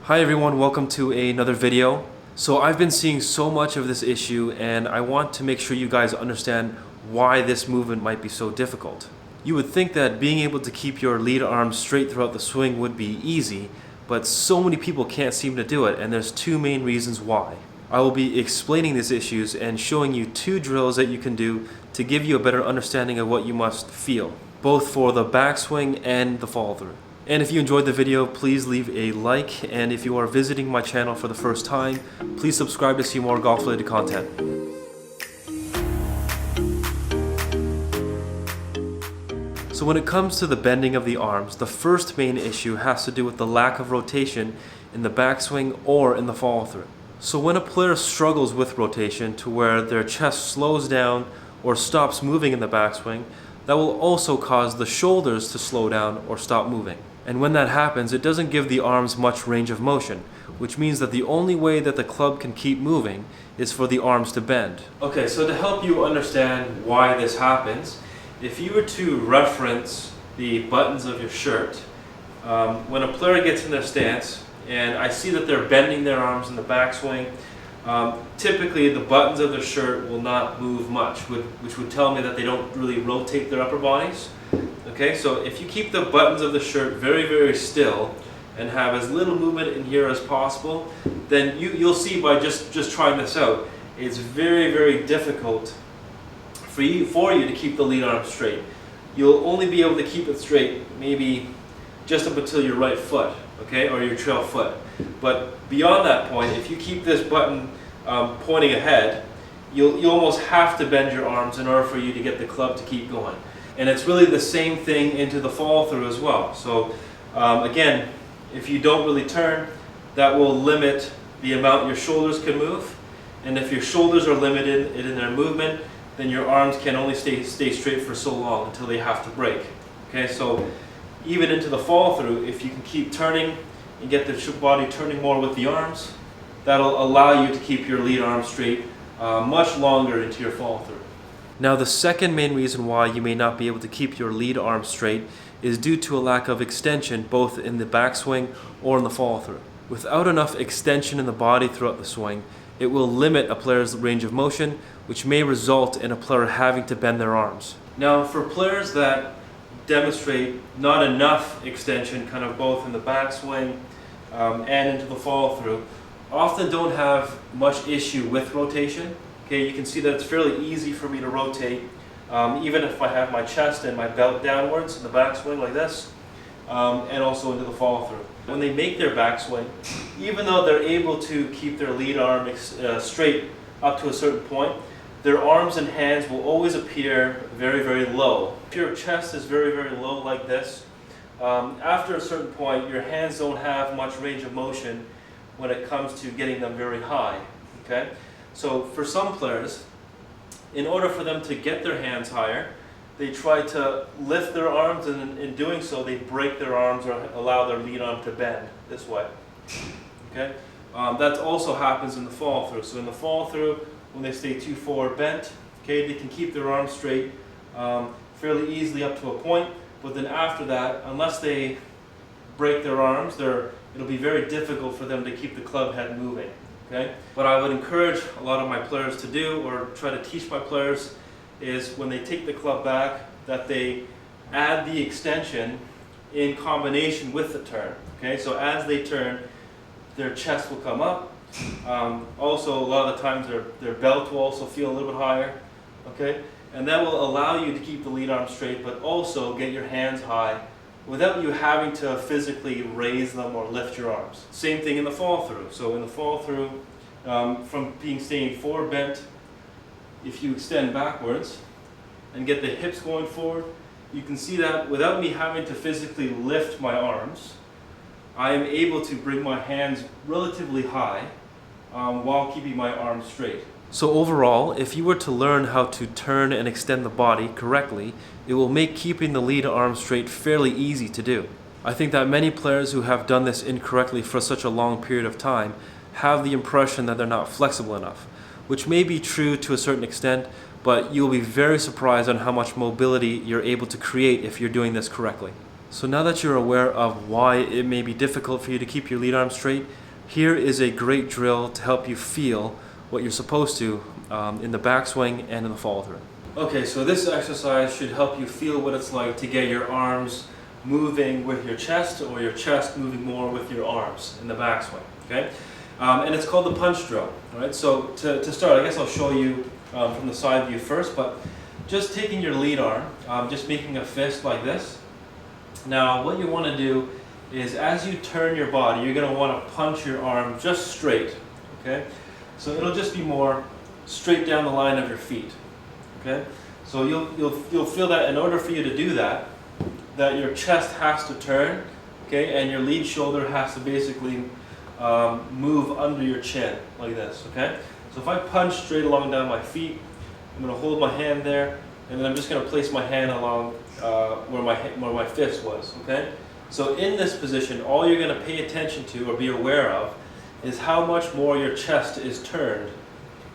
Hi everyone, welcome to another video. So I've been seeing so much of this issue and I want to make sure you guys understand why this movement might be so difficult. You would think that being able to keep your lead arm straight throughout the swing would be easy, but so many people can't seem to do it, and there's two main reasons why. I will be explaining these issues and showing you two drills that you can do to give you a better understanding of what you must feel, both for the backswing and the follow through. And if you enjoyed the video, please leave a like, and if you are visiting my channel for the first time, please subscribe to see more golf related content. So when it comes to the bending of the arms, the first main issue has to do with the lack of rotation in the backswing or in the follow through. So when a player struggles with rotation to where their chest slows down or stops moving in the backswing, that will also cause the shoulders to slow down or stop moving. And when that happens, it doesn't give the arms much range of motion, which means that the only way that the club can keep moving is for the arms to bend. Okay, so to help you understand why this happens, if you were to reference the buttons of your shirt, when a player gets in their stance, and I see that they're bending their arms in the backswing, typically the buttons of their shirt will not move much, which would tell me that they don't really rotate their upper bodies. Okay, so if you keep the buttons of the shirt very, very still and have as little movement in here as possible, then you'll see by just trying this out, it's very, very difficult for you to keep the lead arm straight. You'll only be able to keep it straight maybe just up until your right foot, okay, or your trail foot. But beyond that point, if you keep this button pointing ahead, you'll almost have to bend your arms in order for you to get the club to keep going. And it's really the same thing into the follow through as well. So again, if you don't really turn, that will limit the amount your shoulders can move. And if your shoulders are limited in their movement, then your arms can only stay straight for so long until they have to break. Okay, so even into the follow through, if you can keep turning and get the body turning more with the arms, that'll allow you to keep your lead arm straight much longer into your follow through. Now the second main reason why you may not be able to keep your lead arm straight is due to a lack of extension both in the backswing or in the follow through. Without enough extension in the body throughout the swing, it will limit a player's range of motion, which may result in a player having to bend their arms. Now for players that demonstrate not enough extension, kind of both in the backswing and into the follow through, often don't have much issue with rotation. Okay, you can see that it's fairly easy for me to rotate, even if I have my chest and my belt downwards in the backswing like this, and also into the follow through. When they make their backswing, even though they're able to keep their lead arm straight up to a certain point, their arms and hands will always appear very, very low. If your chest is very, very low like this, after a certain point, your hands don't have much range of motion when it comes to getting them very high. Okay? So for some players, in order for them to get their hands higher, they try to lift their arms, and in doing so, they break their arms or allow their lead arm to bend this way. Okay? That also happens in the follow through. So in the follow through, when they stay too forward bent, okay, they can keep their arms straight fairly easily up to a point, but then after that, unless they break their arms, it'll be very difficult for them to keep the club head moving. Okay? What I would encourage a lot of my players to do, or try to teach my players, is when they take the club back, that they add the extension in combination with the turn. Okay? So as they turn, their chest will come up. Also, a lot of the times their belt will also feel a little bit higher. Okay? And that will allow you to keep the lead arm straight, but also get your hands high without you having to physically raise them or lift your arms. Same thing in the follow through. So in the follow through, from staying forward bent, if you extend backwards and get the hips going forward, you can see that without me having to physically lift my arms, I am able to bring my hands relatively high while keeping my arms straight. So overall, if you were to learn how to turn and extend the body correctly, it will make keeping the lead arm straight fairly easy to do. I think that many players who have done this incorrectly for such a long period of time have the impression that they're not flexible enough, which may be true to a certain extent, but you'll be very surprised on how much mobility you're able to create if you're doing this correctly. So now that you're aware of why it may be difficult for you to keep your lead arm straight, here is a great drill to help you feel what you're supposed to in the backswing and in the follow through. Okay, so this exercise should help you feel what it's like to get your arms moving with your chest, or your chest moving more with your arms in the backswing. Okay, and it's called the punch drill. All right, so to start, I guess I'll show you from the side view first, but just taking your lead arm, just making a fist like this. Now, what you want to do is, as you turn your body, you're going to want to punch your arm just straight. Okay, so it'll just be more straight down the line of your feet. Okay, so you'll feel that in order for you to do that, that your chest has to turn, okay, and your lead shoulder has to basically move under your chin like this. Okay, so if I punch straight along down my feet, I'm going to hold my hand there, and then I'm just going to place my hand along where my fist was. Okay, so in this position, all you're going to pay attention to or be aware of is how much more your chest is turned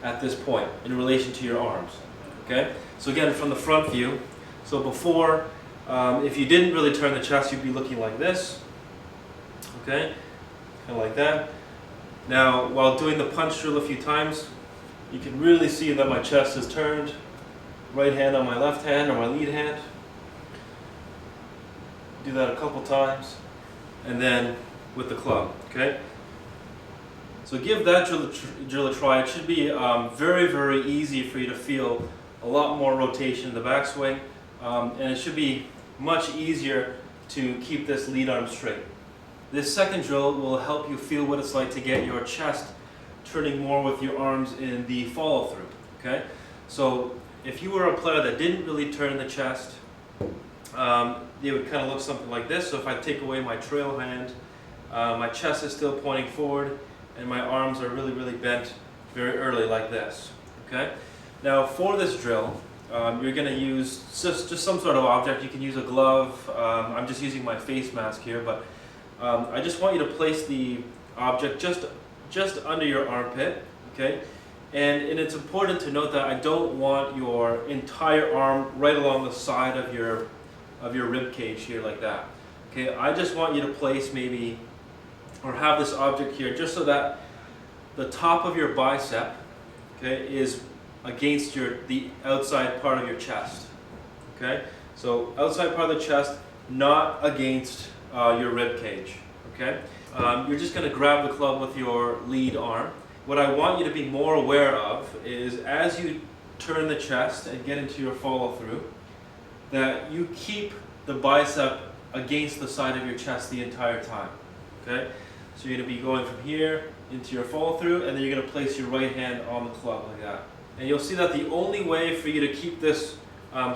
at this point in relation to your arms. Okay, so again, from the front view, so before, if you didn't really turn the chest, you'd be looking like this. Okay, kind of like that. Now, while doing the punch drill a few times, you can really see that my chest is turned. Right hand on my left hand, or my lead hand. Do that a couple times, and then with the club. Okay, so give that drill a try. It should be very, very easy for you to feel a lot more rotation in the backswing, and it should be much easier to keep this lead arm straight. This second drill will help you feel what it's like to get your chest turning more with your arms in the follow through. Okay, so if you were a player that didn't really turn the chest, it would kind of look something like this. So if I take away my trail hand, my chest is still pointing forward, and my arms are really, really bent very early like this. Okay. Now for this drill, you're going to use just some sort of object. You can use a glove. I'm just using my face mask here, but I just want you to place the object just under your armpit. Okay, and it's important to note that I don't want your entire arm right along the side of your rib cage here like that. Okay, I just want you to place maybe, or have this object here just so that the top of your bicep, okay, is against the outside part of your chest. Okay, so outside part of the chest, not against your rib cage. Okay, you're just going to grab the club with your lead arm. What I want you to be more aware of is, as you turn the chest and get into your follow through, that you keep the bicep against the side of your chest the entire time. Okay, so you're going to be going from here into your follow through, and then you're going to place your right hand on the club like that. And you'll see that the only way for you to keep this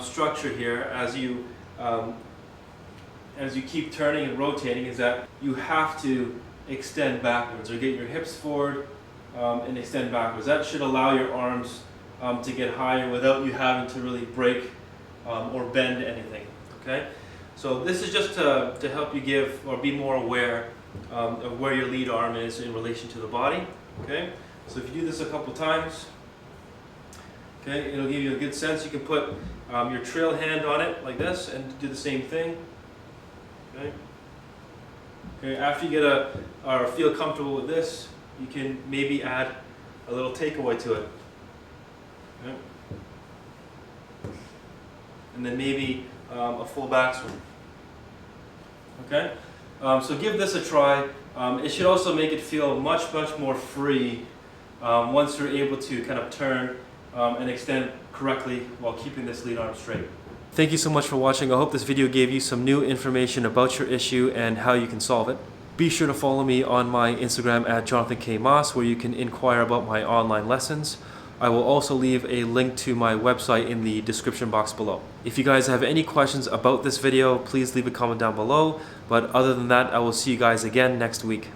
structure here as you keep turning and rotating is that you have to extend backwards, or get your hips forward and extend backwards. That should allow your arms to get higher without you having to really break or bend anything. Okay, so this is just to help you give or be more aware of where your lead arm is in relation to the body. Okay, so if you do this a couple times, okay, it'll give you a good sense. You can put your trail hand on it like this and do the same thing. Okay. Okay, after you get or feel comfortable with this, you can maybe add a little takeaway to it. Okay. And then maybe a full backswing. Okay, so give this a try. It should also make it feel much, much more free once you're able to kind of turn and extend correctly while keeping this lead arm straight. Thank you so much for watching. I hope this video gave you some new information about your issue and how you can solve it. Be sure to follow me on my Instagram at Jonathan K. Moss, where you can inquire about my online lessons. I will also leave a link to my website in the description box below. If you guys have any questions about this video, please leave a comment down below. But other than that, I will see you guys again next week.